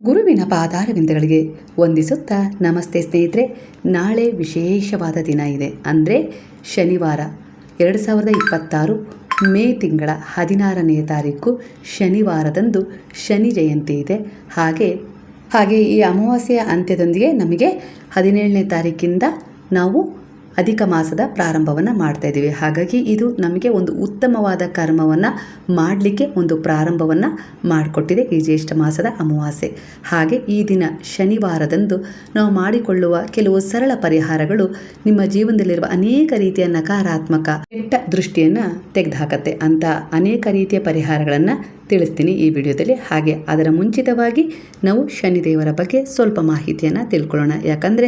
ಗುರುವಿನ ಪಾದಾರವಿಂದಗಳಿಗೆ ವಂದಿಸುತ್ತಾ ನಮಸ್ತೆ ಸ್ನೇಹಿತರೆ. ನಾಳೆ ವಿಶೇಷವಾದ ದಿನ ಇದೆ, ಅಂದರೆ ಶನಿವಾರ. 2026 ಮೇ ತಿಂಗಳ 16ನೇ ತಾರೀಕು ಶನಿವಾರದಂದು ಶನಿ ಜಯಂತಿ ಇದೆ. ಹಾಗೆ ಈ ಅಮಾವಾಸ್ಯೆಯ ಅಂತ್ಯದೊಂದಿಗೆ ನಮಗೆ 17ನೇ ತಾರೀಕಿಂದ ನಾವು ಅಧಿಕ ಮಾಸದ ಪ್ರಾರಂಭವನ್ನು ಮಾಡ್ತಾ ಇದ್ದೀವಿ. ಹಾಗಾಗಿ ಇದು ನಮಗೆ ಒಂದು ಉತ್ತಮವಾದ ಕರ್ಮವನ್ನು ಮಾಡಲಿಕ್ಕೆ ಒಂದು ಪ್ರಾರಂಭವನ್ನು ಮಾಡಿಕೊಟ್ಟಿದೆ ಈ ಜ್ಯೇಷ್ಠ ಮಾಸದ ಅಮಾವಾಸ್ಯೆ. ಹಾಗೆ ಈ ದಿನ ಶನಿವಾರದಂದು ನಾವು ಮಾಡಿಕೊಳ್ಳುವ ಕೆಲವು ಸರಳ ಪರಿಹಾರಗಳು ನಿಮ್ಮ ಜೀವನದಲ್ಲಿರುವ ಅನೇಕ ರೀತಿಯ ನಕಾರಾತ್ಮಕ ಕೆಟ್ಟ ದೃಷ್ಟಿಯನ್ನು ತೆಗೆದುಹಾಕತ್ತೆ ಅಂತ ಅನೇಕ ರೀತಿಯ ಪರಿಹಾರಗಳನ್ನು ತಿಳಿಸ್ತೀನಿ ಈ ವಿಡಿಯೋದಲ್ಲಿ. ಹಾಗೆ ಅದರ ಮುಂಚಿತವಾಗಿ ನಾವು ಶನಿದೇವರ ಬಗ್ಗೆ ಸ್ವಲ್ಪ ಮಾಹಿತಿಯನ್ನು ತಿಳ್ಕೊಳ್ಳೋಣ. ಯಾಕಂದರೆ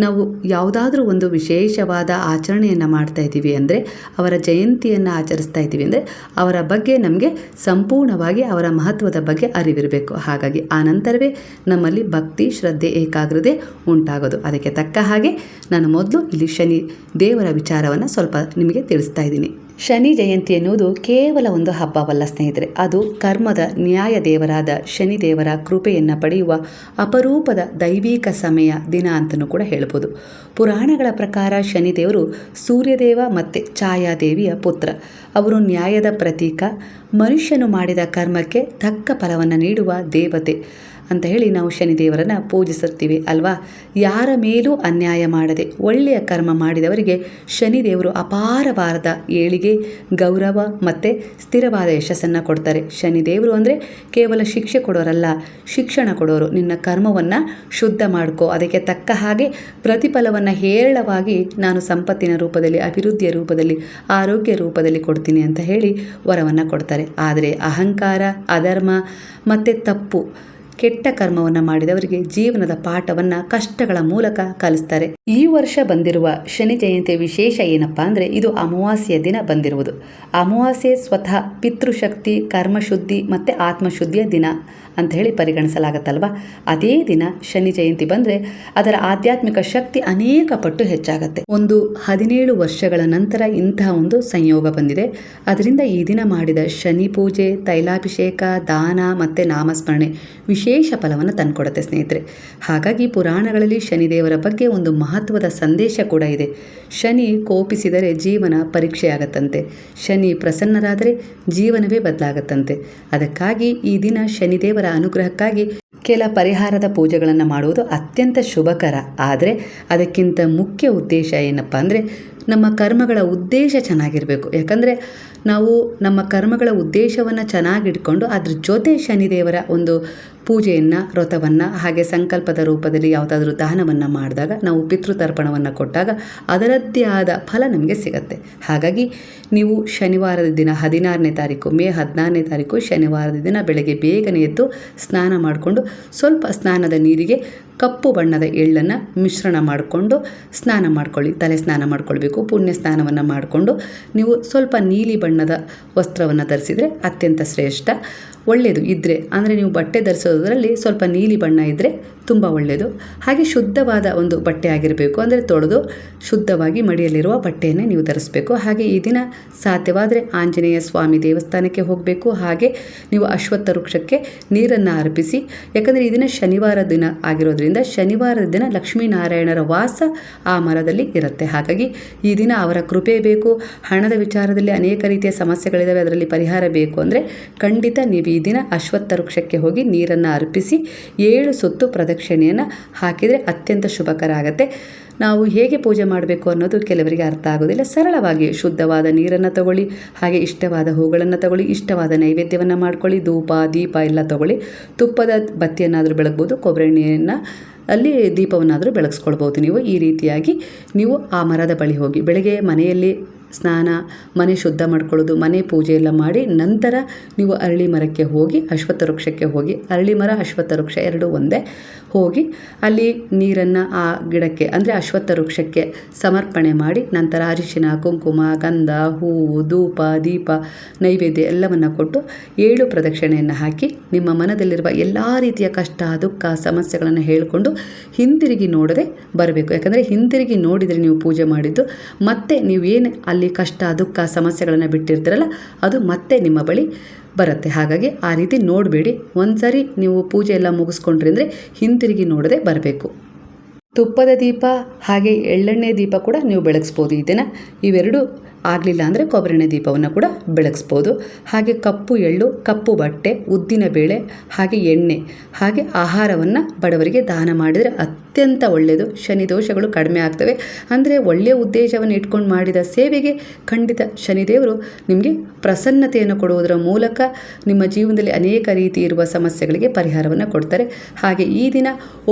ನಾವು ಯಾವುದಾದ್ರೂ ಒಂದು ವಿಶೇಷವಾದ ಆಚರಣೆಯನ್ನು ಮಾಡ್ತಾ ಇದ್ದೀವಿ ಅಂದರೆ, ಅವರ ಜಯಂತಿಯನ್ನು ಆಚರಿಸ್ತಾ ಇದ್ದೀವಿ ಅಂದರೆ ಅವರ ಬಗ್ಗೆ ನಮಗೆ ಸಂಪೂರ್ಣವಾಗಿ ಅವರ ಮಹತ್ವದ ಬಗ್ಗೆ ಅರಿವಿರಬೇಕು. ಹಾಗಾಗಿ ಆ ನಂತರವೇ ನಮ್ಮಲ್ಲಿ ಭಕ್ತಿ, ಶ್ರದ್ಧೆ, ಏಕಾಗ್ರತೆ ಉಂಟಾಗೋದು. ಅದಕ್ಕೆ ತಕ್ಕ ಹಾಗೆ ನಾನು ಮೊದಲು ಇಲ್ಲಿ ಶನಿ ದೇವರ ವಿಚಾರವನ್ನು ಸ್ವಲ್ಪ ನಿಮಗೆ ತಿಳಿಸ್ತಾ ಇದ್ದೀನಿ. ಶನಿ ಜಯಂತಿ ಎನ್ನುವುದು ಕೇವಲ ಒಂದು ಹಬ್ಬವಲ್ಲ ಸ್ನೇಹಿತರೆ, ಅದು ಕರ್ಮದ ನ್ಯಾಯ ದೇವರಾದ ಶನಿದೇವರ ಕೃಪೆಯನ್ನು ಪಡೆಯುವ ಅಪರೂಪದ ದೈವಿಕ ಸಮಯ ದಿನ ಅಂತಲೂ ಕೂಡ ಹೇಳ್ಬೋದು. ಪುರಾಣಗಳ ಪ್ರಕಾರ ಶನಿದೇವರು ಸೂರ್ಯದೇವ ಮತ್ತು ಛಾಯಾದೇವಿಯ ಪುತ್ರ. ಅವರು ನ್ಯಾಯದ ಪ್ರತೀಕ, ಮನುಷ್ಯನು ಮಾಡಿದ ಕರ್ಮಕ್ಕೆ ತಕ್ಕ ಫಲವನ್ನು ನೀಡುವ ದೇವತೆ ಅಂತ ಹೇಳಿ ನಾವು ಶನಿದೇವರನ್ನು ಪೂಜಿಸುತ್ತೀವಿ ಅಲ್ವಾ. ಯಾರ ಮೇಲೂ ಅನ್ಯಾಯ ಮಾಡದೆ ಒಳ್ಳೆಯ ಕರ್ಮ ಮಾಡಿದವರಿಗೆ ಶನಿದೇವರು ಅಪಾರವಾದ ಏಳಿಗೆ, ಗೌರವ ಮತ್ತು ಸ್ಥಿರವಾದ ಯಶಸ್ಸನ್ನು ಕೊಡ್ತಾರೆ. ಶನಿದೇವರು ಅಂದರೆ ಕೇವಲ ಶಿಕ್ಷೆ ಕೊಡೋರಲ್ಲ, ಶಿಕ್ಷಣ ಕೊಡೋರು. ನಿನ್ನ ಕರ್ಮವನ್ನು ಶುದ್ಧ ಮಾಡ್ಕೋ, ಅದಕ್ಕೆ ತಕ್ಕ ಹಾಗೆ ಪ್ರತಿಫಲವನ್ನು ಹೇರಳವಾಗಿ ನಾನು ಸಂಪತ್ತಿನ ರೂಪದಲ್ಲಿ, ಅಭಿವೃದ್ಧಿಯ ರೂಪದಲ್ಲಿ, ಆರೋಗ್ಯ ರೂಪದಲ್ಲಿ ಕೊಡ್ತೀನಿ ಅಂತ ಹೇಳಿ ವರವನ್ನು ಕೊಡ್ತಾರೆ. ಆದರೆ ಅಹಂಕಾರ, ಅಧರ್ಮ ಮತ್ತು ತಪ್ಪು ಕೆಟ್ಟ ಕರ್ಮವನ್ನು ಮಾಡಿದವರಿಗೆ ಜೀವನದ ಪಾಠವನ್ನು ಕಷ್ಟಗಳ ಮೂಲಕ ಕಲಿಸ್ತಾರೆ. ಈ ವರ್ಷ ಬಂದಿರುವ ಶನಿ ಜಯಂತಿಯ ವಿಶೇಷ ಏನಪ್ಪ ಅಂದರೆ, ಇದು ಅಮಾವಾಸ್ಯೆಯ ದಿನ ಬಂದಿರುವುದು. ಅಮಾವಾಸ್ಯೆ ಸ್ವತಃ ಪಿತೃಶಕ್ತಿ, ಕರ್ಮಶುದ್ಧಿ ಮತ್ತು ಆತ್ಮಶುದ್ಧಿಯ ದಿನ ಅಂತ ಹೇಳಿ ಪರಿಗಣಿಸಲಾಗತ್ತಲ್ವ. ಅದೇ ದಿನ ಶನಿ ಜಯಂತಿ ಬಂದರೆ ಅದರ ಆಧ್ಯಾತ್ಮಿಕ ಶಕ್ತಿ ಅನೇಕ ಪಟ್ಟು ಹೆಚ್ಚಾಗತ್ತೆ. ಒಂದು 17 ವರ್ಷಗಳ ನಂತರ ಇಂತಹ ಒಂದು ಸಂಯೋಗ ಬಂದಿದೆ. ಅದರಿಂದ ಈ ದಿನ ಮಾಡಿದ ಶನಿ ಪೂಜೆ, ತೈಲಾಭಿಷೇಕ, ದಾನ ಮತ್ತು ನಾಮಸ್ಮರಣೆ ವಿಶೇಷ ಫಲವನ್ನು ತಂದುಕೊಡುತ್ತೆ ಸ್ನೇಹಿತರೆ. ಹಾಗಾಗಿ ಪುರಾಣಗಳಲ್ಲಿ ಶನಿದೇವರ ಬಗ್ಗೆ ಒಂದು ಮಹತ್ವದ ಸಂದೇಶ ಕೂಡ ಇದೆ. ಶನಿ ಕೋಪಿಸಿದರೆ ಜೀವನ ಪರೀಕ್ಷೆಯಾಗತ್ತಂತೆ, ಶನಿ ಪ್ರಸನ್ನರಾದರೆ ಜೀವನವೇ ಬದಲಾಗತ್ತಂತೆ. ಅದಕ್ಕಾಗಿ ಈ ದಿನ ಶನಿದೇವರ ಅನುಗ್ರಹಕ್ಕಾಗಿ ಕೆಲ ಪರಿಹಾರದ ಪೂಜೆಗಳನ್ನು ಮಾಡುವುದು ಅತ್ಯಂತ ಶುಭಕರ. ಆದರೆ ಅದಕ್ಕಿಂತ ಮುಖ್ಯ ಉದ್ದೇಶ ಏನಪ್ಪ ಅಂದರೆ, ನಮ್ಮ ಕರ್ಮಗಳ ಉದ್ದೇಶ ಚೆನ್ನಾಗಿರಬೇಕು. ಯಾಕಂದರೆ ನಾವು ನಮ್ಮ ಕರ್ಮಗಳ ಉದ್ದೇಶವನ್ನು ಚೆನ್ನಾಗಿಟ್ಕೊಂಡು ಅದ್ರ ಜೊತೆ ಶನಿದೇವರ ಒಂದು ಪೂಜೆಯನ್ನು, ವ್ರತವನ್ನು, ಹಾಗೆ ಸಂಕಲ್ಪದ ರೂಪದಲ್ಲಿ ಯಾವುದಾದ್ರೂ ದಾನವನ್ನು ಮಾಡಿದಾಗ, ನಾವು ಪಿತೃತರ್ಪಣವನ್ನು ಕೊಟ್ಟಾಗ ಅದರದ್ದೇ ಆದ ಫಲ ನಮಗೆ ಸಿಗುತ್ತೆ. ಹಾಗಾಗಿ ನೀವು ಶನಿವಾರದ ದಿನ 16ನೇ ತಾರೀಕು, ಮೇ 16ನೇ ತಾರೀಕು ಶನಿವಾರದ ದಿನ ಬೆಳಗ್ಗೆ ಬೇಗನೆ ಎದ್ದು ಸ್ನಾನ ಮಾಡಿಕೊಂಡು ಸ್ವಲ್ಪ ಸ್ನಾನದ ನೀರಿಗೆ ಕಪ್ಪು ಬಣ್ಣದ ಎಳ್ಳನ್ನು ಮಿಶ್ರಣ ಮಾಡಿಕೊಂಡು ಸ್ನಾನ ಮಾಡ್ಕೊಳ್ಳಿ. ತಲೆ ಸ್ನಾನ ಮಾಡ್ಕೊಳ್ಬೇಕು. ಪುಣ್ಯ ಸ್ನಾನವನ್ನು ಮಾಡಿಕೊಂಡು ನೀವು ಸ್ವಲ್ಪ ನೀಲಿ ಬಣ್ಣದ ವಸ್ತ್ರವನ್ನು ಧರಿಸಿದರೆ ಅತ್ಯಂತ ಶ್ರೇಷ್ಠ, ಒಳ್ಳೆಯದು. ಇದ್ದರೆ ಅಂದರೆ ನೀವು ಬಟ್ಟೆ ಧರಿಸೋದ್ರಲ್ಲಿ ಸ್ವಲ್ಪ ನೀಲಿ ಬಣ್ಣ ಇದ್ದರೆ ತುಂಬ ಒಳ್ಳೆಯದು. ಹಾಗೆ ಶುದ್ಧವಾದ ಒಂದು ಬಟ್ಟೆ ಆಗಿರಬೇಕು, ಅಂದರೆ ತೊಳೆದು ಶುದ್ಧವಾಗಿ ಮಡಿಯಲ್ಲಿರುವ ಬಟ್ಟೆಯನ್ನೇ ನೀವು ಧರಿಸಬೇಕು. ಹಾಗೆ ಈ ದಿನ ಸಾಧ್ಯವಾದರೆ ಆಂಜನೇಯ ಸ್ವಾಮಿ ದೇವಸ್ಥಾನಕ್ಕೆ ಹೋಗಬೇಕು. ಹಾಗೆ ನೀವು ಅಶ್ವತ್ಥ ವೃಕ್ಷಕ್ಕೆ ನೀರನ್ನು ಅರ್ಪಿಸಿ. ಯಾಕಂದರೆ ಈ ದಿನ ಶನಿವಾರ ದಿನ ಆಗಿರೋದ್ರಿಂದ ಶನಿವಾರದ ದಿನ ಲಕ್ಷ್ಮೀನಾರಾಯಣರ ವಾಸ ಆ ಮರದಲ್ಲಿ ಇರುತ್ತೆ. ಹಾಗಾಗಿ ಈ ದಿನ ಅವರ ಕೃಪೆ ಬೇಕು. ಹಣದ ವಿಚಾರದಲ್ಲಿ ಅನೇಕ ರೀತಿಯ ಸಮಸ್ಯೆಗಳಿದ್ದಾವೆ, ಅದರಲ್ಲಿ ಪರಿಹಾರ ಬೇಕು ಅಂದರೆ ಖಂಡಿತ ನೀವು ಈ ದಿನ ಅಶ್ವತ್ಥ ವೃಕ್ಷಕ್ಕೆ ಹೋಗಿ ನೀರನ್ನು ಅರ್ಪಿಸಿ 7 ಸುತ್ತು ಪ್ರದಕ್ಷಿಣೆಯನ್ನು ಹಾಕಿದರೆ ಅತ್ಯಂತ ಶುಭಕರ ಆಗುತ್ತೆ. ನಾವು ಹೇಗೆ ಪೂಜೆ ಮಾಡಬೇಕು ಅನ್ನೋದು ಕೆಲವರಿಗೆ ಅರ್ಥ ಆಗೋದಿಲ್ಲ. ಸರಳವಾಗಿ ಶುದ್ಧವಾದ ನೀರನ್ನು ತಗೊಳ್ಳಿ, ಹಾಗೆ ಇಷ್ಟವಾದ ಹೂಗಳನ್ನು ತಗೊಳ್ಳಿ, ಇಷ್ಟವಾದ ನೈವೇದ್ಯವನ್ನು ಮಾಡ್ಕೊಳ್ಳಿ, ಧೂಪ ದೀಪ ಎಲ್ಲ ತಗೊಳ್ಳಿ. ತುಪ್ಪದ ಬತ್ತಿಯನ್ನಾದರೂ ಬೆಳಗ್ಬೋದು, ಕೊಬ್ಬರಿ ಎಣ್ಣೆಯನ್ನು ಅಲ್ಲಿ ದೀಪವನ್ನಾದರೂ ಬೆಳಗಿಸ್ಕೊಳ್ಬೋದು. ನೀವು ಈ ರೀತಿಯಾಗಿ ನೀವು ಆ ಮರದ ಬಳಿ ಹೋಗಿ ಬೆಳಗ್ಗೆ ಮನೆಯಲ್ಲಿ ಸ್ನಾನ, ಮನೆ ಶುದ್ಧ ಮಾಡ್ಕೊಳ್ಳೋದು, ಮನೆ ಪೂಜೆ ಎಲ್ಲ ಮಾಡಿ ನಂತರ ನೀವು ಅರಳಿ ಮರಕ್ಕೆ ಹೋಗಿ, ಅಶ್ವತ್ಥ ವೃಕ್ಷಕ್ಕೆ ಹೋಗಿ, ಅರಳಿ ಮರ ಅಶ್ವತ್ಥ ವೃಕ್ಷ ಎರಡೂ ಒಂದೇ, ಹೋಗಿ ಅಲ್ಲಿ ನೀರನ್ನು ಆ ಗಿಡಕ್ಕೆ ಅಂದರೆ ಅಶ್ವತ್ಥ ವೃಕ್ಷಕ್ಕೆ ಸಮರ್ಪಣೆ ಮಾಡಿ ನಂತರ ಅರಿಶಿನ, ಕುಂಕುಮ, ಗಂಧ, ಹೂವು, ಧೂಪ, ದೀಪ, ನೈವೇದ್ಯ ಎಲ್ಲವನ್ನು ಕೊಟ್ಟು 7 ಪ್ರದಕ್ಷಿಣೆಯನ್ನು ಹಾಕಿ ನಿಮ್ಮ ಮನದಲ್ಲಿರುವ ಎಲ್ಲ ರೀತಿಯ ಕಷ್ಟ, ದುಃಖ, ಸಮಸ್ಯೆಗಳನ್ನು ಹೇಳಿಕೊಂಡು ಹಿಂದಿರುಗಿ ನೋಡದೆ ಬರಬೇಕು. ಯಾಕಂದರೆ ಹಿಂದಿರುಗಿ ನೋಡಿದರೆ ನೀವು ಪೂಜೆ ಮಾಡಿದ್ದು ಮತ್ತೆ ನೀವೇನು ಅಲ್ಲಿ ಕಷ್ಟ, ದುಃಖ, ಸಮಸ್ಯೆಗಳನ್ನು ಬಿಟ್ಟಿರ್ತೀರಲ್ಲ ಅದು ಮತ್ತೆ ನಿಮ್ಮ ಬಳಿ ಬರುತ್ತೆ. ಹಾಗಾಗಿ ಆ ರೀತಿ ನೋಡಬೇಡಿ. ಒಂದು ಸರಿ ನೀವು ಪೂಜೆ ಎಲ್ಲ ಮುಗಿಸ್ಕೊಂಡ್ರಿ ಅಂದರೆ ಹಿಂತಿರುಗಿ ನೋಡದೆ ಬರಬೇಕು. ತುಪ್ಪದ ದೀಪ ಹಾಗೆ ಎಳ್ಳೆಣ್ಣೆ ದೀಪ ಕೂಡ ನೀವು ಬೆಳಗಿಸ್ಬೋದು ಈ ದಿನ. ಇವೆರಡು ಆಗಲಿಲ್ಲ ಅಂದರೆ ಕೊಬ್ಬರೆಣ್ಣೆ ದೀಪವನ್ನು ಕೂಡ ಬೆಳಗಿಸ್ಬೋದು. ಹಾಗೆ ಕಪ್ಪು ಎಳ್ಳು, ಕಪ್ಪು ಬಟ್ಟೆ, ಉದ್ದಿನ ಬೇಳೆ ಹಾಗೆ ಎಣ್ಣೆ ಹಾಗೆ ಆಹಾರವನ್ನು ಬಡವರಿಗೆ ದಾನ ಮಾಡಿದರೆ ಅತ್ಯಂತ ಒಳ್ಳೆಯದು. ಶನಿ ದೋಷಗಳು ಕಡಿಮೆ ಆಗ್ತವೆ. ಅಂದರೆ ಒಳ್ಳೆಯ ಉದ್ದೇಶವನ್ನು ಇಟ್ಕೊಂಡು ಮಾಡಿದ ಸೇವೆಗೆ ಖಂಡಿತ ಶನಿದೇವರು ನಿಮಗೆ ಪ್ರಸನ್ನತೆಯನ್ನು ಕೊಡುವುದರ ಮೂಲಕ ನಿಮ್ಮ ಜೀವನದಲ್ಲಿ ಅನೇಕ ರೀತಿ ಇರುವ ಸಮಸ್ಯೆಗಳಿಗೆ ಪರಿಹಾರವನ್ನು ಕೊಡ್ತಾರೆ. ಹಾಗೆ ಈ ದಿನ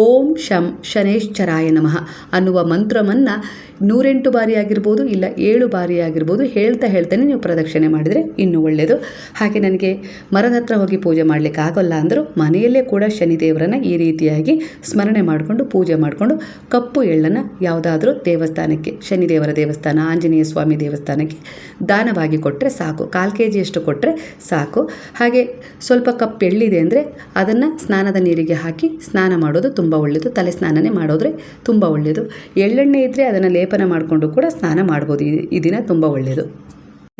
ಓಂ ಶಂ ಶನೇಶ್ಚರಾಯ ನಮಃ ಅನ್ನುವ ಮಂತ್ರವನ್ನು 108 ಬಾರಿ ಆಗಿರ್ಬೋದು, ಇಲ್ಲ 7 ಬಾರಿ ಆಗಿರ್ಬೋದು, ಹೇಳ್ತಾನೆ ನೀವು ಪ್ರದಕ್ಷಿಣೆ ಮಾಡಿದರೆ ಇನ್ನೂ ಒಳ್ಳೆಯದು. ಹಾಗೆ ನನಗೆ ಮರದ ಹತ್ರ ಹೋಗಿ ಪೂಜೆ ಮಾಡಲಿಕ್ಕೆ ಆಗೋಲ್ಲ ಅಂದರೂ ಮನೆಯಲ್ಲೇ ಕೂಡ ಶನಿದೇವರನ್ನು ಈ ರೀತಿಯಾಗಿ ಸ್ಮರಣೆ ಮಾಡಿಕೊಂಡು ಪೂಜೆ ಮಾಡಿಕೊಂಡು ಕಪ್ಪು ಎಳ್ಳನ್ನು ಯಾವುದಾದ್ರೂ ದೇವಸ್ಥಾನಕ್ಕೆ, ಶನಿದೇವರ ದೇವಸ್ಥಾನ, ಆಂಜನೇಯ ಸ್ವಾಮಿ ದೇವಸ್ಥಾನಕ್ಕೆ ದಾನವಾಗಿ ಕೊಟ್ಟರೆ ಸಾಕು. 1/4 kg ಕೊಟ್ಟರೆ ಸಾಕು. ಹಾಗೆ ಸ್ವಲ್ಪ ಕಪ್ಪು ಎಳ್ಳಿದೆ ಅಂದರೆ ಅದನ್ನು ಸ್ನಾನದ ನೀರಿಗೆ ಹಾಕಿ ಸ್ನಾನ ಮಾಡೋದು ತುಂಬ ಒಳ್ಳೆಯದು. ತಲೆ ಸ್ನಾನನೇ ಮಾಡೋದ್ರೆ ತುಂಬ ಒಳ್ಳೆಯದು. ಎಳ್ಳೆಣ್ಣೆ ಇದ್ದರೆ ಅದನ್ನು ಲೇಪನ ಮಾಡಿಕೊಂಡು ಕೂಡ ಸ್ನಾನ ಮಾಡ್ಬೋದು. ಈ ದಿನ ತುಂಬ ಒಳ್ಳೆಯದು.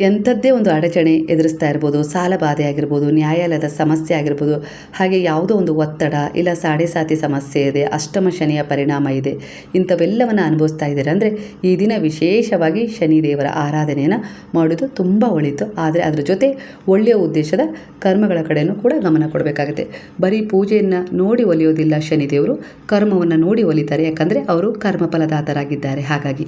ಎಂಥದ್ದೇ ಒಂದು ಅಡಚಣೆ ಎದುರಿಸ್ತಾ ಇರ್ಬೋದು, ಸಾಲ ಬಾಧೆ ಆಗಿರ್ಬೋದು, ನ್ಯಾಯಾಲಯದ ಸಮಸ್ಯೆ ಆಗಿರ್ಬೋದು, ಹಾಗೆ ಯಾವುದೋ ಒಂದು ಒತ್ತಡ ಇಲ್ಲ ಸಾಡೆ ಸಾತಿ ಸಮಸ್ಯೆ ಇದೆ, ಅಷ್ಟಮ ಶನಿಯ ಪರಿಣಾಮ ಇದೆ, ಇಂಥವೆಲ್ಲವನ್ನು ಅನುಭವಿಸ್ತಾ ಇದ್ದಾರೆ ಅಂದರೆ ಈ ದಿನ ವಿಶೇಷವಾಗಿ ಶನಿದೇವರ ಆರಾಧನೆಯನ್ನು ಮಾಡೋದು ತುಂಬ ಒಳಿತು. ಆದರೆ ಅದರ ಜೊತೆ ಒಳ್ಳೆಯ ಉದ್ದೇಶದ ಕರ್ಮಗಳ ಕಡೆಯೂ ಕೂಡ ಗಮನ ಕೊಡಬೇಕಾಗುತ್ತೆ. ಬರೀ ಪೂಜೆಯನ್ನು ನೋಡಿ ಒಲಿಯೋದಿಲ್ಲ ಶನಿದೇವರು, ಕರ್ಮವನ್ನು ನೋಡಿ ಒಲಿತಾರೆ. ಯಾಕಂದರೆ ಅವರು ಕರ್ಮಫಲದಾತರಾಗಿದ್ದಾರೆ. ಹಾಗಾಗಿ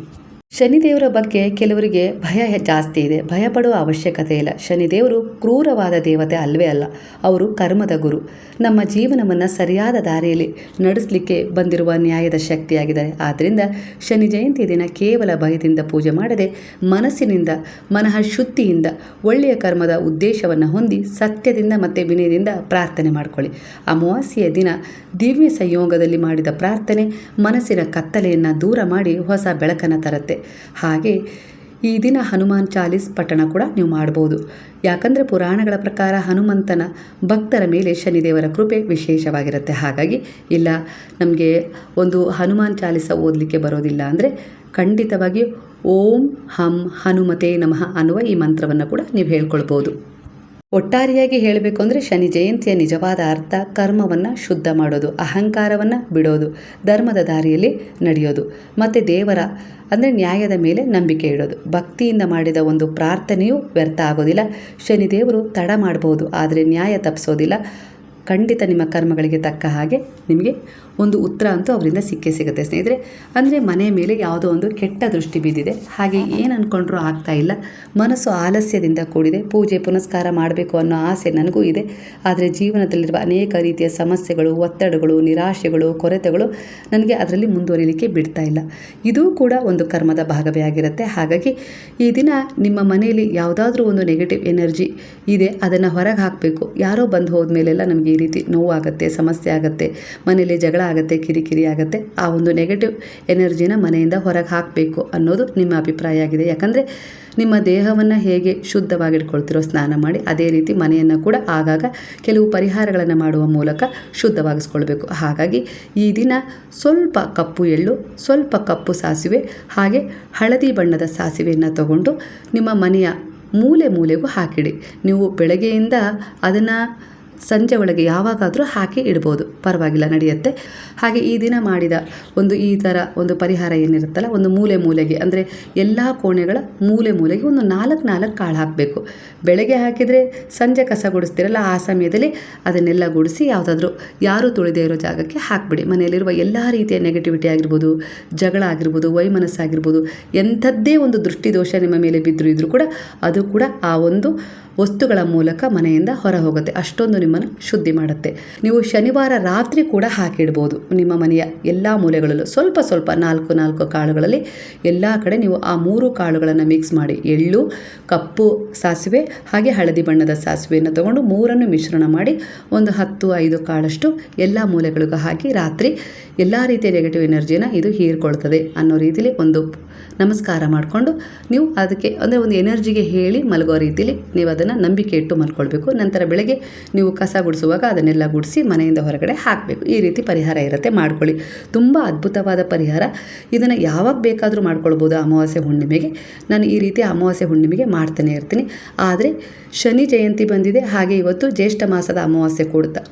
ಶನಿದೇವರ ಬಗ್ಗೆ ಕೆಲವರಿಗೆ ಭಯ ಜಾಸ್ತಿ ಇದೆ. ಭಯಪಡುವ ಅವಶ್ಯಕತೆ ಇಲ್ಲ. ಶನಿದೇವರು ಕ್ರೂರವಾದ ದೇವತೆ ಅಲ್ಲವೇ ಅಲ್ಲ. ಅವರು ಕರ್ಮದ ಗುರು. ನಮ್ಮ ಜೀವನವನ್ನು ಸರಿಯಾದ ದಾರಿಯಲ್ಲಿ ನಡೆಸಲಿಕ್ಕೆ ಬಂದಿರುವ ನ್ಯಾಯದ ಶಕ್ತಿಯಾಗಿದ್ದಾರೆ. ಆದ್ದರಿಂದ ಶನಿ ಜಯಂತಿ ದಿನ ಕೇವಲ ಭಯದಿಂದ ಪೂಜೆ ಮಾಡದೆ ಮನಸ್ಸಿನಿಂದ, ಮನಃ ಶುದ್ಧಿಯಿಂದ, ಒಳ್ಳೆಯ ಕರ್ಮದ ಉದ್ದೇಶವನ್ನು ಹೊಂದಿ ಸತ್ಯದಿಂದ ಮತ್ತು ವಿನಯದಿಂದ ಪ್ರಾರ್ಥನೆ ಮಾಡಿಕೊಳ್ಳಿ. ಅಮಾವಾಸ್ಯೆಯ ದಿನ ದಿವ್ಯ ಸಂಯೋಗದಲ್ಲಿ ಮಾಡಿದ ಪ್ರಾರ್ಥನೆ ಮನಸ್ಸಿನ ಕತ್ತಲೆಯನ್ನು ದೂರ ಮಾಡಿ ಹೊಸ ಬೆಳಕನ್ನು ತರುತ್ತೆ. ಹಾಗೆ ಈ ದಿನ ಹನುಮಾನ್ ಚಾಲೀಸ್ ಪಠಣ ಕೂಡ ನೀವು ಮಾಡ್ಬೋದು. ಯಾಕಂದರೆ ಪುರಾಣಗಳ ಪ್ರಕಾರ ಹನುಮಂತನ ಭಕ್ತರ ಮೇಲೆ ಶನಿದೇವರ ಕೃಪೆ ವಿಶೇಷವಾಗಿರುತ್ತೆ. ಹಾಗಾಗಿ ಇಲ್ಲ ನಮಗೆ ಒಂದು ಹನುಮಾನ್ ಚಾಲೀಸ ಓದಲಿಕ್ಕೆ ಬರೋದಿಲ್ಲ ಅಂದರೆ ಖಂಡಿತವಾಗಿ ಓಂ ಹಂ ಹನುಮತೆ ನಮಃ ಅನ್ನುವ ಈ ಮಂತ್ರವನ್ನು ಕೂಡ ನೀವು ಹೇಳ್ಕೊಳ್ಬೋದು. ಒಟ್ಟಾರೆಯಾಗಿ ಹೇಳಬೇಕು ಅಂದರೆ ಶನಿ ಜಯಂತಿಯ ನಿಜವಾದ ಅರ್ಥ ಕರ್ಮವನ್ನು ಶುದ್ಧ ಮಾಡೋದು, ಅಹಂಕಾರವನ್ನು ಬಿಡೋದು, ಧರ್ಮದ ದಾರಿಯಲ್ಲಿ ನಡೆಯೋದು ಮತ್ತು ದೇವರ ಅಂದರೆ ನ್ಯಾಯದ ಮೇಲೆ ನಂಬಿಕೆ ಇಡೋದು. ಭಕ್ತಿಯಿಂದ ಮಾಡಿದ ಒಂದು ಪ್ರಾರ್ಥನೆಯೂ ವ್ಯರ್ಥ ಆಗೋದಿಲ್ಲ. ಶನಿದೇವರು ತಡ ಮಾಡ್ಬೋದು, ಆದರೆ ನ್ಯಾಯ ತಪ್ಪಿಸೋದಿಲ್ಲ. ಖಂಡಿತ ನಿಮ್ಮ ಕರ್ಮಗಳಿಗೆ ತಕ್ಕ ಹಾಗೆ ನಿಮಗೆ ಒಂದು ಉತ್ತರ ಅಂತೂ ಅವರಿಂದ ಸಿಕ್ಕೇ ಸಿಗುತ್ತೆ ಸ್ನೇಹಿತರೆ. ಅಂದರೆ ಮನೆ ಮೇಲೆ ಯಾವುದೋ ಒಂದು ಕೆಟ್ಟ ದೃಷ್ಟಿ ಬಿದ್ದಿದೆ, ಹಾಗೆ ಏನು ಅಂದ್ಕೊಂಡ್ರೂ ಆಗ್ತಾ ಇಲ್ಲ, ಮನಸ್ಸು ಆಲಸ್ಯದಿಂದ ಕೂಡಿದೆ, ಪೂಜೆ ಪುನಸ್ಕಾರ ಮಾಡಬೇಕು ಅನ್ನೋ ಆಸೆ ನನಗೂ ಇದೆ. ಆದರೆ ಜೀವನದಲ್ಲಿರುವ ಅನೇಕ ರೀತಿಯ ಸಮಸ್ಯೆಗಳು, ಒತ್ತಡಗಳು, ನಿರಾಶೆಗಳು, ಕೊರತೆಗಳು ನನಗೆ ಅದರಲ್ಲಿ ಮುಂದುವರಿಲಿಕ್ಕೆ ಬಿಡ್ತಾ ಇಲ್ಲ. ಇದೂ ಕೂಡ ಒಂದು ಕರ್ಮದ ಭಾಗವೇ ಆಗಿರುತ್ತೆ. ಹಾಗಾಗಿ ಈ ದಿನ ನಿಮ್ಮ ಮನೆಯಲ್ಲಿ ಯಾವುದಾದ್ರೂ ಒಂದು ನೆಗೆಟಿವ್ ಎನರ್ಜಿ ಇದೆ, ಅದನ್ನು ಹೊರಗೆ ಹಾಕಬೇಕು. ಯಾರೋ ಬಂದು ಹೋದ್ಮೇಲೆಲ್ಲ ನಮಗೆ ಈ ರೀತಿ ನೋವಾಗುತ್ತೆ, ಸಮಸ್ಯೆ ಆಗುತ್ತೆ, ಮನೆಯಲ್ಲಿ ಜಗಳ ಆಗುತ್ತೆ, ಕಿರಿಕಿರಿ ಆಗುತ್ತೆ. ಆ ಒಂದು ನೆಗೆಟಿವ್ ಎನರ್ಜಿನ ಮನೆಯಿಂದ ಹೊರಗೆ ಹಾಕಬೇಕು ಅನ್ನೋದು ನಿಮ್ಮ ಅಭಿಪ್ರಾಯ ಆಗಿದೆ. ಯಾಕಂದರೆ ನಿಮ್ಮ ದೇಹವನ್ನು ಹೇಗೆ ಶುದ್ಧವಾಗಿಟ್ಕೊಳ್ತಿರೋ ಸ್ನಾನ ಮಾಡಿ, ಅದೇ ರೀತಿ ಮನೆಯನ್ನು ಕೂಡ ಆಗಾಗ ಕೆಲವು ಪರಿಹಾರಗಳನ್ನು ಮಾಡುವ ಮೂಲಕ ಶುದ್ಧವಾಗಿಸ್ಕೊಳ್ಬೇಕು. ಹಾಗಾಗಿ ಈ ದಿನ ಸ್ವಲ್ಪ ಕಪ್ಪು ಎಳ್ಳು, ಸ್ವಲ್ಪ ಕಪ್ಪು ಸಾಸಿವೆ ಹಾಗೆ ಹಳದಿ ಬಣ್ಣದ ಸಾಸಿವೆಯನ್ನು ತಗೊಂಡು ನಿಮ್ಮ ಮನೆಯ ಮೂಲೆ ಮೂಲೆಗೂ ಹಾಕಿಡಿ. ನೀವು ಬೆಳಗ್ಗೆಯಿಂದ ಅದನ್ನು ಸಂಜೆ ಒಳಗೆ ಯಾವಾಗಾದರೂ ಹಾಕಿ ಇಡ್ಬೋದು, ಪರವಾಗಿಲ್ಲ, ನಡೆಯುತ್ತೆ. ಹಾಗೆ ಈ ದಿನ ಮಾಡಿದ ಒಂದು ಈ ಥರ ಒಂದು ಪರಿಹಾರ ಏನಿರುತ್ತಲ್ಲ, ಒಂದು ಮೂಲೆ ಮೂಲೆಗೆ ಅಂದರೆ ಎಲ್ಲ ಕೋಣೆಗಳ ಮೂಲೆ ಮೂಲೆಗೆ ಒಂದು 4 ಕಾಳು ಹಾಕಬೇಕು. ಬೆಳಗ್ಗೆ ಹಾಕಿದರೆ ಸಂಜೆ ಕಸ ಗುಡಿಸ್ತಿರಲ್ಲ, ಆ ಸಮಯದಲ್ಲಿ ಅದನ್ನೆಲ್ಲ ಗುಡಿಸಿ ಯಾವುದಾದ್ರೂ ಯಾರೂ ತುಳಿದೇ ಇರೋ ಜಾಗಕ್ಕೆ ಹಾಕಿಬಿಡಿ. ಮನೆಯಲ್ಲಿರುವ ಎಲ್ಲ ರೀತಿಯ ನೆಗೆಟಿವಿಟಿ ಆಗಿರ್ಬೋದು, ಜಗಳ ಆಗಿರ್ಬೋದು, ವೈಮನಸ್ಸಾಗಿರ್ಬೋದು, ಎಂಥದ್ದೇ ಒಂದು ದೃಷ್ಟಿದೋಷ ನಿಮ್ಮ ಮೇಲೆ ಇದ್ರೂ ಕೂಡ ಅದು ಕೂಡ ಆ ಒಂದು ವಸ್ತುಗಳ ಮೂಲಕ ಮನೆಯಿಂದ ಹೊರ ಹೋಗುತ್ತೆ. ಅಷ್ಟೊಂದು ನಿಮ್ಮನ್ನು ಶುದ್ಧಿ ಮಾಡುತ್ತೆ. ನೀವು ಶನಿವಾರ ರಾತ್ರಿ ಕೂಡ ಹಾಕಿಡ್ಬೋದು. ನಿಮ್ಮ ಮನೆಯ ಎಲ್ಲ ಮೂಲೆಗಳಲ್ಲೂ ಸ್ವಲ್ಪ ಸ್ವಲ್ಪ 4 ಕಾಳುಗಳಲ್ಲಿ ಎಲ್ಲ ಕಡೆ ನೀವು ಆ 3 ಕಾಳುಗಳನ್ನು ಮಿಕ್ಸ್ ಮಾಡಿ, ಎಳ್ಳು, ಕಪ್ಪು ಸಾಸಿವೆ ಹಾಗೆ ಹಳದಿ ಬಣ್ಣದ ಸಾಸಿವೆಯನ್ನು ತಗೊಂಡು 3 ಮಿಶ್ರಣ ಮಾಡಿ ಒಂದು 10-5 ಕಾಳಷ್ಟು ಎಲ್ಲ ಮೂಲೆಗಳಿಗೂ ಹಾಕಿ ರಾತ್ರಿ ಎಲ್ಲ ರೀತಿಯ ನೆಗೆಟಿವ್ ಎನರ್ಜಿನ ಇದು ಹೀರ್ಕೊಳ್ತದೆ ಅನ್ನೋ ರೀತಿಯಲ್ಲಿ ಒಂದು ನಮಸ್ಕಾರ ಮಾಡಿಕೊಂಡು ನೀವು ಅದಕ್ಕೆ ಅಂದರೆ ಒಂದು ಎನರ್ಜಿಗೆ ಹೇಳಿ ಮಲಗೋ ರೀತಿಯಲ್ಲಿ ನೀವು ಅದನ್ನು ಅನ್ನೋದನ್ನು ನಂಬಿಕೆ ಇಟ್ಟು ಮಲ್ಕೊಳ್ಬೇಕು. ನಂತರ ಬೆಳಗ್ಗೆ ನೀವು ಕಸ ಗುಡಿಸುವಾಗ ಅದನ್ನೆಲ್ಲ ಗುಡಿಸಿ ಮನೆಯಿಂದ ಹೊರಗಡೆ ಹಾಕಬೇಕು. ಈ ರೀತಿ ಪರಿಹಾರ ಇರುತ್ತೆ, ಮಾಡ್ಕೊಳ್ಳಿ. ತುಂಬ ಅದ್ಭುತವಾದ ಪರಿಹಾರ. ಇದನ್ನು ಯಾವಾಗ ಬೇಕಾದರೂ ಮಾಡ್ಕೊಳ್ಬೋದು. ಅಮಾವಾಸ್ಯೆ ಹುಣ್ಣಿಮೆಗೆ ನಾನು ಈ ರೀತಿ ಅಮಾವಾಸ್ಯೆ ಹುಣ್ಣಿಮೆಗೆ ಮಾಡ್ತಾನೆ ಇರ್ತೀನಿ. ಆದರೆ ಶನಿ ಜಯಂತಿ ಬಂದಿದೆ, ಹಾಗೆ ಇವತ್ತು ಜ್ಯೇಷ್ಠ ಮಾಸದ ಅಮಾವಾಸ್ಯೆ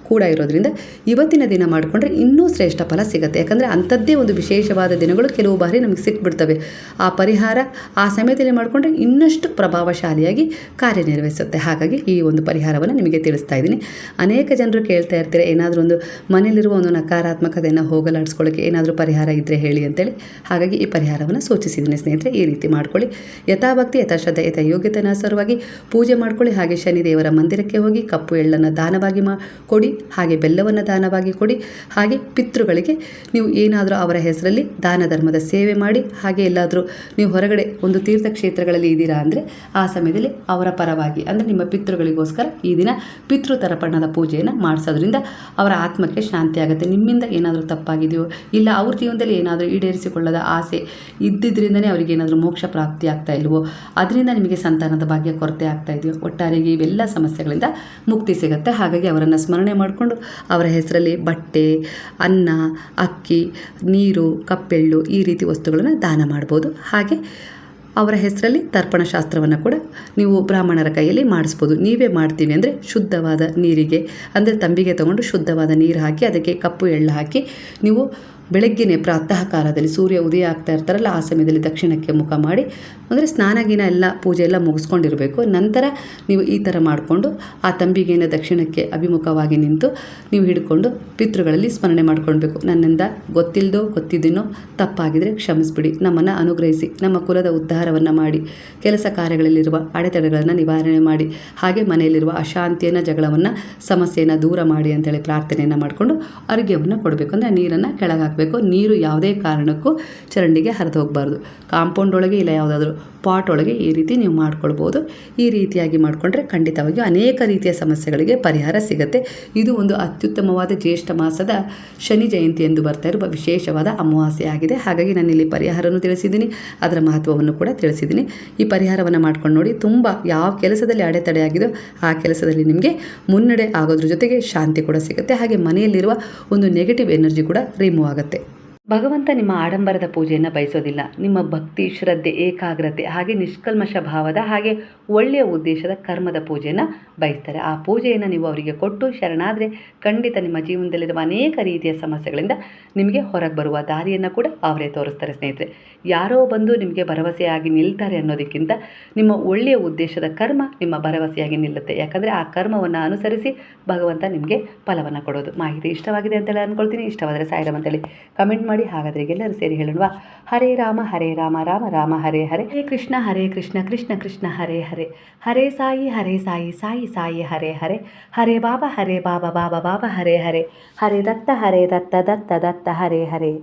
ಕೂಡ ಇರೋದ್ರಿಂದ ಇವತ್ತಿನ ದಿನ ಮಾಡಿಕೊಂಡ್ರೆ ಇನ್ನೂ ಶ್ರೇಷ್ಠ ಫಲ ಸಿಗುತ್ತೆ. ಯಾಕಂದರೆ ಅಂಥದ್ದೇ ಒಂದು ವಿಶೇಷವಾದ ದಿನಗಳು ಕೆಲವು ಬಾರಿ ನಮಗೆ ಸಿಕ್ಬಿಡ್ತವೆ. ಆ ಪರಿಹಾರ ಆ ಸಮಯದಲ್ಲಿ ಮಾಡಿಕೊಂಡ್ರೆ ಇನ್ನಷ್ಟು ಪ್ರಭಾವಶಾಲಿಯಾಗಿ ಕಾರ್ಯನಿರ್ವಹಿಸುತ್ತೆ. ಹಾಗಾಗಿ ಈ ಒಂದು ಪರಿಹಾರವನ್ನು ನಿಮಗೆ ತಿಳಿಸ್ತಾ ಇದ್ದೀನಿ. ಅನೇಕ ಜನರು ಕೇಳ್ತಾ ಇರ್ತೀರ, ಏನಾದರೂ ಒಂದು ಮನೆಯಲ್ಲಿರುವ ಒಂದು ನಕಾರಾತ್ಮಕತೆಯನ್ನು ಹೋಗಲಾಡಿಸ್ಕೊಳ್ಳೋಕ್ಕೆ ಏನಾದರೂ ಪರಿಹಾರ ಇದ್ದರೆ ಹೇಳಿ ಅಂತೇಳಿ. ಹಾಗಾಗಿ ಈ ಪರಿಹಾರವನ್ನು ಸೂಚಿಸಿದ್ದೀನಿ ಸ್ನೇಹಿತರೆ. ಈ ರೀತಿ ಮಾಡ್ಕೊಳ್ಳಿ. ಯಥಾಭಕ್ತಿ, ಯಥಾಶ್ರದ್ಧೆ, ಯಥಾಯೋಗ್ಯತೆ ಅನುಸಾರವಾಗಿ ಪೂಜೆ ಮಾಡ್ಕೊಳ್ಳಿ. ಹಾಗೆ ಶನಿದೇವರ ಮಂದಿರಕ್ಕೆ ಹೋಗಿ ಕಪ್ಪು ಎಳ್ಳನ್ನು ದಾನವಾಗಿ ಕೊಡಿ, ಹಾಗೆ ಬೆಲ್ಲವನ್ನು ದಾನವಾಗಿ ಕೊಡಿ. ಹಾಗೆ ಪಿತೃಗಳಿಗೆ ನೀವು ಏನಾದರೂ ಅವರ ಹೆಸರಲ್ಲಿ ದಾನ ಧರ್ಮದ ಸೇವೆ ಮಾಡಿ. ಹಾಗೆ ಎಲ್ಲಾದರೂ ನೀವು ಹೊರಗಡೆ ಒಂದು ತೀರ್ಥಕ್ಷೇತ್ರಗಳಲ್ಲಿ ಇದ್ದೀರಾ ಅಂದರೆ ಆ ಸಮಯದಲ್ಲಿ ಅವರ ಪರವಾಗಿ ಅಂದರೆ ನಿಮ್ಮ ಪಿತೃಗಳಿಗೋಸ್ಕರ ಈ ದಿನ ಪಿತೃತರ್ಪಣದ ಪೂಜೆಯನ್ನು ಮಾಡಿಸೋದ್ರಿಂದ ಅವರ ಆತ್ಮಕ್ಕೆ ಶಾಂತಿ ಆಗುತ್ತೆ. ನಿಮ್ಮಿಂದ ಏನಾದರೂ ತಪ್ಪಾಗಿದೆಯೋ ಇಲ್ಲ ಅವ್ರ ಜೀವನದಲ್ಲಿ ಏನಾದರೂ ಈಡೇರಿಸಿಕೊಳ್ಳದ ಆಸೆ ಇದ್ದಿದ್ದರಿಂದನೇ ಅವರಿಗೆ ಏನಾದರೂ ಮೋಕ್ಷ ಪ್ರಾಪ್ತಿ ಆಗ್ತಾ ಇಲ್ವೋ, ಅದರಿಂದ ನಿಮಗೆ ಸಂತಾನದ ಭಾಗ್ಯ ಕೊರತೆ ಆಗ್ತಾ ಇದೆಯೋ, ಒಟ್ಟಾರೆಯಾಗಿ ಇವೆಲ್ಲ ಸಮಸ್ಯೆಗಳಿಂದ ಮುಕ್ತಿ ಸಿಗುತ್ತೆ. ಹಾಗಾಗಿ ಅವರನ್ನು ಸ್ಮರಣೆ ಮಾಡಿಕೊಂಡು ಅವರ ಹೆಸರಲ್ಲಿ ಬಟ್ಟೆ, ಅನ್ನ, ಅಕ್ಕಿ, ನೀರು, ಕಪ್ಪೆಳ್ಳು ಈ ರೀತಿ ವಸ್ತುಗಳನ್ನು ದಾನ ಮಾಡ್ಬೋದು. ಹಾಗೆ ಅವರ ಹೆಸರಲ್ಲಿ ತರ್ಪಣ ಶಾಸ್ತ್ರವನ್ನು ಕೂಡ ನೀವು ಬ್ರಾಹ್ಮಣರ ಕೈಯಲ್ಲಿ ಮಾಡಿಸ್ಬೋದು. ನೀವೇ ಮಾಡ್ತೀವಿ ಅಂದರೆ ಶುದ್ಧವಾದ ನೀರಿಗೆ ಅಂದರೆ ತಂಬಿಗೆ ತಗೊಂಡು ಶುದ್ಧವಾದ ನೀರು ಹಾಕಿ ಅದಕ್ಕೆ ಕಪ್ಪು ಎಳ್ಳು ಹಾಕಿ ನೀವು ಬೆಳಗ್ಗೆನೇ ಪ್ರಾತಃ ಕಾಲದಲ್ಲಿ ಸೂರ್ಯ ಉದಯ ಆಗ್ತಾ ಇರ್ತಾರಲ್ಲ ಆ ಸಮಯದಲ್ಲಿ ದಕ್ಷಿಣಕ್ಕೆ ಮುಖ ಮಾಡಿ ಅಂದರೆ ಸ್ನಾನಗಿನ ಎಲ್ಲ ಪೂಜೆ ಎಲ್ಲ ಮುಗಿಸ್ಕೊಂಡಿರಬೇಕು. ನಂತರ ನೀವು ಈ ಥರ ಮಾಡಿಕೊಂಡು ಆ ತಂಬಿಗೆಯನ್ನು ದಕ್ಷಿಣಕ್ಕೆ ಅಭಿಮುಖವಾಗಿ ನಿಂತು ನೀವು ಹಿಡ್ಕೊಂಡು ಪಿತೃಗಳಲ್ಲಿ ಸ್ಮರಣೆ ಮಾಡ್ಕೊಳ್ಬೇಕು. ನನ್ನಿಂದ ಗೊತ್ತಿದ್ದೀನೋ ತಪ್ಪಾಗಿದರೆ ಕ್ಷಮಿಸ್ಬಿಡಿ, ನಮ್ಮನ್ನು ಅನುಗ್ರಹಿಸಿ, ನಮ್ಮ ಕುಲದ ಉದ್ಧಾರವನ್ನು ಮಾಡಿ, ಕೆಲಸ ಕಾರ್ಯಗಳಲ್ಲಿರುವ ಅಡೆತಡೆಗಳನ್ನು ನಿವಾರಣೆ ಮಾಡಿ, ಹಾಗೆ ಮನೆಯಲ್ಲಿರುವ ಅಶಾಂತಿಯನ್ನು, ಜಗಳವನ್ನು, ಸಮಸ್ಯೆಯನ್ನು ದೂರ ಮಾಡಿ ಅಂತೇಳಿ ಪ್ರಾರ್ಥನೆಯನ್ನು ಮಾಡಿಕೊಂಡು ಅರ್ಘ್ಯವನ್ನು ಕೊಡಬೇಕು. ಅಂದರೆ ನೀರನ್ನು ಕೆಳಗೆ ಹಾಕಬೇಕು. ನೀರು ಯಾವುದೇ ಕಾರಣಕ್ಕೂ ಚರಂಡಿಗೆ ಹರಿದು ಹೋಗಬಾರ್ದು. ಕಾಂಪೌಂಡ್ ಒಳಗೆ ಇಲ್ಲ ಯಾವುದಾದ್ರೂ ಪಾಟ್ ಒಳಗೆ ಈ ರೀತಿ ನೀವು ಮಾಡ್ಕೊಳ್ಬೋದು. ಈ ರೀತಿಯಾಗಿ ಮಾಡಿಕೊಂಡ್ರೆ ಖಂಡಿತವಾಗಿಯೂ ಅನೇಕ ರೀತಿಯ ಸಮಸ್ಯೆಗಳಿಗೆ ಪರಿಹಾರ ಸಿಗುತ್ತೆ. ಇದು ಒಂದು ಅತ್ಯುತ್ತಮವಾದ ಜ್ಯೇಷ್ಠ ಮಾಸದ ಶನಿ ಜಯಂತಿ ಎಂದು ಬರ್ತಾ ಇರುವ ವಿಶೇಷವಾದ ಅಮಾವಾಸ್ಯೆ ಆಗಿದೆ. ಹಾಗಾಗಿ ನಾನಿಲ್ಲಿ ಪರಿಹಾರವನ್ನು ತಿಳಿಸಿದ್ದೀನಿ, ಅದರ ಮಹತ್ವವನ್ನು ಕೂಡ ತಿಳಿಸಿದ್ದೀನಿ. ಈ ಪರಿಹಾರವನ್ನು ಮಾಡ್ಕೊಂಡು ನೋಡಿ. ತುಂಬ ಯಾವ ಕೆಲಸದಲ್ಲಿ ಅಡೆತಡೆ ಆಗಿದೋ ಆ ಕೆಲಸದಲ್ಲಿ ನಿಮಗೆ ಮುನ್ನಡೆ ಆಗೋದ್ರ ಜೊತೆಗೆ ಶಾಂತಿ ಕೂಡ ಸಿಗುತ್ತೆ. ಹಾಗೆ ಮನೆಯಲ್ಲಿರುವ ಒಂದು ನೆಗೆಟಿವ್ ಎನರ್ಜಿ ಕೂಡ ರಿಮೂವ್ ಆಗುತ್ತೆ. ಭಗವಂತ ನಿಮ್ಮ ಆಡಂಬರದ ಪೂಜೆಯನ್ನು ಬಯಸೋದಿಲ್ಲ. ನಿಮ್ಮ ಭಕ್ತಿ, ಶ್ರದ್ಧೆ, ಏಕಾಗ್ರತೆ ಹಾಗೆ ನಿಷ್ಕಲ್ಮಶ ಭಾವದ ಹಾಗೆ ಒಳ್ಳೆಯ ಉದ್ದೇಶದ ಕರ್ಮದ ಪೂಜೆಯನ್ನು ಬಯಸ್ತಾರೆ. ಆ ಪೂಜೆಯನ್ನು ನೀವು ಅವರಿಗೆ ಕೊಟ್ಟು ಶರಣಾದರೆ ಖಂಡಿತ ನಿಮ್ಮ ಜೀವನದಲ್ಲಿರುವ ಅನೇಕ ರೀತಿಯ ಸಮಸ್ಯೆಗಳಿಂದ ನಿಮಗೆ ಹೊರಗೆ ಬರುವ ದಾರಿಯನ್ನು ಕೂಡ ಅವರೇ ತೋರಿಸ್ತಾರೆ. ಸ್ನೇಹಿತರೆ, ಯಾರೋ ಬಂದು ನಿಮಗೆ ಭರವಸೆಯಾಗಿ ನಿಲ್ತಾರೆ ಅನ್ನೋದಕ್ಕಿಂತ ನಿಮ್ಮ ಒಳ್ಳೆಯ ಉದ್ದೇಶದ ಕರ್ಮ ನಿಮ್ಮ ಭರವಸೆಯಾಗಿ ನಿಲ್ಲುತ್ತೆ. ಯಾಕಂದರೆ ಆ ಕರ್ಮವನ್ನು ಅನುಸರಿಸಿ ಭಗವಂತ ನಿಮಗೆ ಫಲವನ್ನು ಕೊಡೋದು. ಮಾಹಿತಿ ಇಷ್ಟವಾಗಿದೆ ಅಂತೇಳಿ ಅಂದ್ಕೊಳ್ತೀನಿ. ಇಷ್ಟವಾದರೆ ಸಾಯಿರಾಮ್ ಅಂತೇಳಿ ಕಮೆಂಟ್ ಮಾಡಿ. ಹಾಗಾದರೆ ಎಲ್ಲರೂ ಸೇರಿ ಹೇಳೋಣ, ಹರೇ ರಾಮ ರಾಮ ರಾಮ ಹರೇ ಹರೇ, ಹರೇ ಕೃಷ್ಣ ಕೃಷ್ಣ ಕೃಷ್ಣ ಹರೇ ಹರೇ, ಹರೇ ಸಾಯಿ ಸಾಯಿ ಸಾಯಿ ಹರೇ ಹರೇ, ಹರೇ ಬಾಬಾ ಬಾಬಾ ಬಾಬಾ ಹರೇ ಹರೇ, ಹರೇ ದತ್ತ ದತ್ತ ದತ್ತ ಹರೇ ಹರೇ.